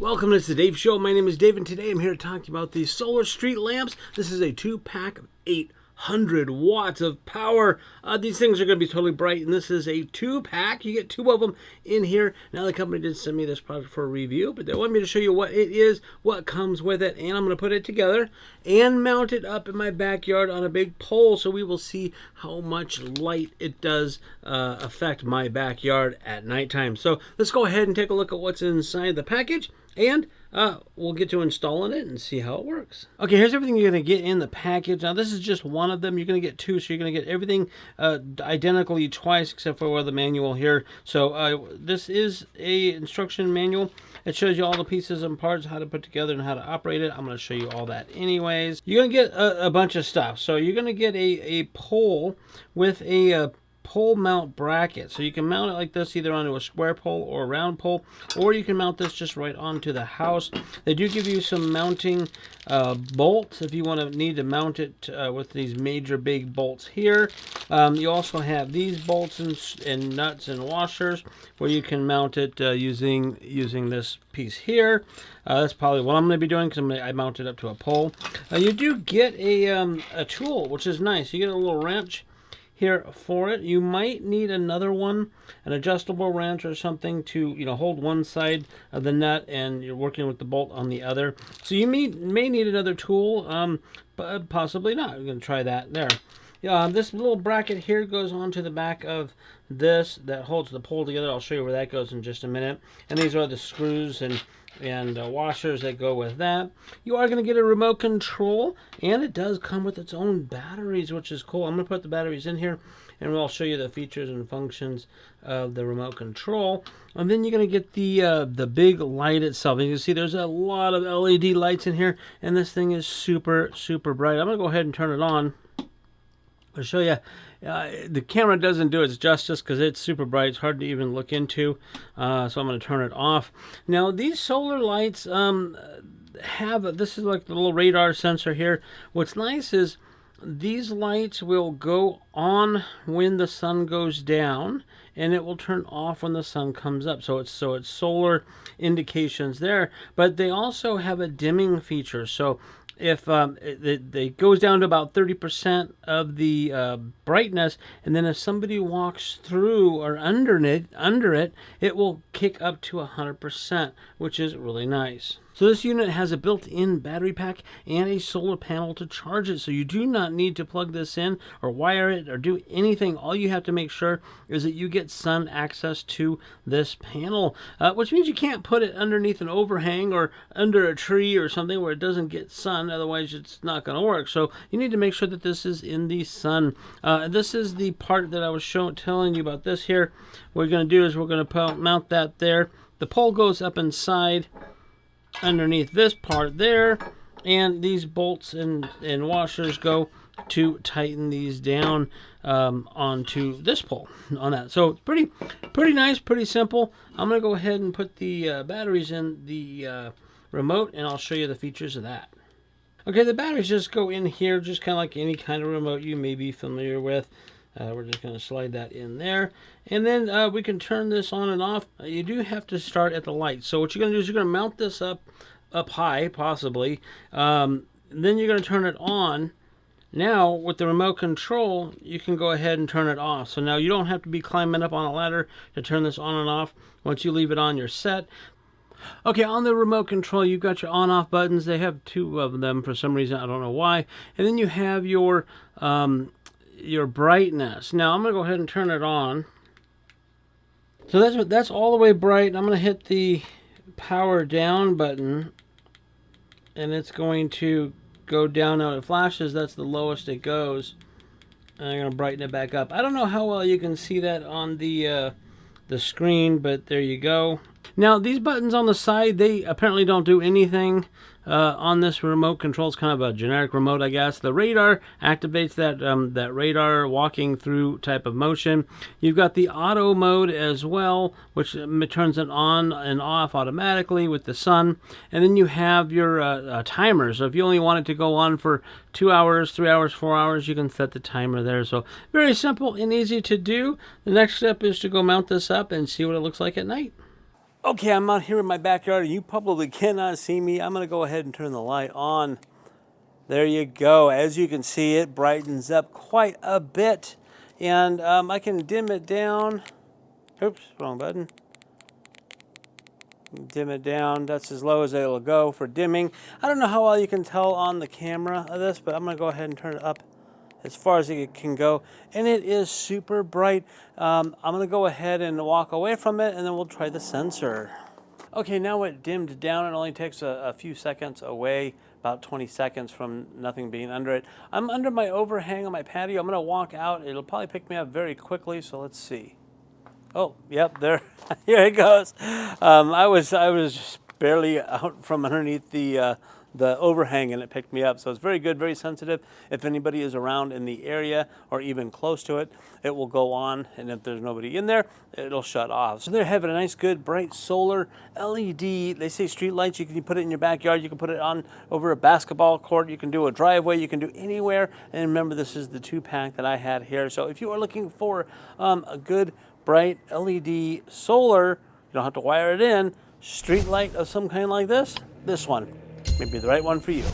Welcome to the Dave Show. My name is Dave, and today I'm here to talk to you about these solar street lamps. This is a 2-pack of 800 watts of power. These things are going to be totally bright, and this is a 2-pack. You get 2 of them in here. Now, the company did send me this product for a review, but they want me to show you what it is, what comes with it, and I'm going to put it together and mount it up in my backyard on a big pole, so we will see how much light it does affect my backyard at nighttime. So let's go ahead and take a look at what's inside the package, and we'll get to installing it and see how it works. Okay, here's everything you're going to get in the package. Now, this is just one of them. You're going to get 2, so you're going to get everything identically twice, except for the manual here. So this is a instruction manual. It shows you all the pieces and parts, how to put together and how to operate it. I'm going to show you all that anyways. You're going to get a bunch of stuff. So you're going to get a pole with a pole mount bracket, so you can mount it like this, either onto a square pole or a round pole, or you can mount this just right onto the house. They do give you some mounting bolts if you need to mount it with these major big bolts here. You also have these bolts and nuts and washers where you can mount it using this piece here. That's probably what I'm going to be doing, because I mount it up to a pole. You do get a tool, which is nice. You get a little wrench here for it. You might need another one, an adjustable wrench or something to hold one side of the nut, and you're working with the bolt on the other. So you may need another tool, but possibly not. We're going to try that there. This little bracket here goes onto the back of this that holds the pole together. I'll show you where that goes in just a minute. And these are the screws and washers that go with that. You are going to get a remote control, and it does come with its own batteries, which is cool. I'm going to put the batteries in here, and we'll show you the features and functions of the remote control. And then you're going to get the big light itself. And you can see there's a lot of LED lights in here, and this thing is super bright. I'm going to go ahead and turn it on. I'll show you. The camera doesn't do its justice because it's super bright. It's hard to even look into, so I'm going to turn it off. Now, these solar lights this is like the little radar sensor here. What's nice is these lights will go on when the sun goes down, and it will turn off when the sun comes up. So it's solar indications there, but they also have a dimming feature. So if it goes down to about 30% of the brightness, and then if somebody walks through or under it, it will kick up to 100%, which is really nice. So this unit has a built-in battery pack and a solar panel to charge it, so you do not need to plug this in or wire it or do anything. All you have to make sure is that you get sun access to this panel, which means you can't put it underneath an overhang or under a tree or something where it doesn't get sun, otherwise it's not going to work. So you need to make sure that this is in the sun. This is the part that I was telling you about this here. What we're going to do is we're going to mount that there. The pole goes up inside underneath this part there, and these bolts and washers go to tighten these down onto this pole on that. So it's pretty nice, pretty simple. I'm going to go ahead and put the batteries in the remote, and I'll show you the features of that. Okay, the batteries just go in here, just kind of like any kind of remote you may be familiar with. We're just going to slide that in there, and then we can turn this on and off. You do have to start at the light. So what you're going to do is you're going to mount this up high, possibly. Then you're going to turn it on. Now, with the remote control, you can go ahead and turn it off. So now you don't have to be climbing up on a ladder to turn this on and off. Once you leave it on, you're set. Okay, on the remote control, you've got your on-off buttons. They have 2 of them for some reason. I don't know why. And then you have your brightness. Now I'm going to go ahead and turn it on. So that's all the way bright. I'm going to hit the power down button, and it's going to go down. Now it flashes. That's the lowest it goes. And I'm going to brighten it back up. I don't know how well you can see that on the screen, but there you go. Now these buttons on the side, they apparently don't do anything on this remote control. It's kind of a generic remote, I guess. The radar activates that radar walking through type of motion. You've got the auto mode as well, which turns it on and off automatically with the sun. And then you have your timer. So if you only want it to go on for 2 hours, 3 hours, 4 hours, you can set the timer there. So very simple and easy to do. The next step is to go mount this up and see what it looks like at night. Okay, I'm out here in my backyard and you probably cannot see me. I'm going to go ahead and turn the light on. There you go. As you can see, it brightens up quite a bit. And I can dim it down. Oops, wrong button. Dim it down. That's as low as it'll go for dimming. I don't know how well you can tell on the camera of this, but I'm going to go ahead and turn it up as far as it can go. And it is super bright. I'm going to go ahead and walk away from it, and then we'll try the sensor. Okay, now it dimmed down. It only takes a few seconds away, about 20 seconds from nothing being under it. I'm under my overhang on my patio. I'm going to walk out. It'll probably pick me up very quickly, so let's see. Oh, yep, there, here it goes. I was just barely out from underneath the overhang, and it picked me up. So it's very good, very sensitive. If anybody is around in the area or even close to it, it will go on, and if there's nobody in there, it'll shut off. So they're having a nice, good, bright solar LED. They say street lights. You can put it in your backyard. You can put it on over a basketball court. You can do a driveway. You can do anywhere. And remember, this is the 2-pack that I had here. So if you are looking for a good, bright LED solar, you don't have to wire it in, street light of some kind like this one may be the right one for you.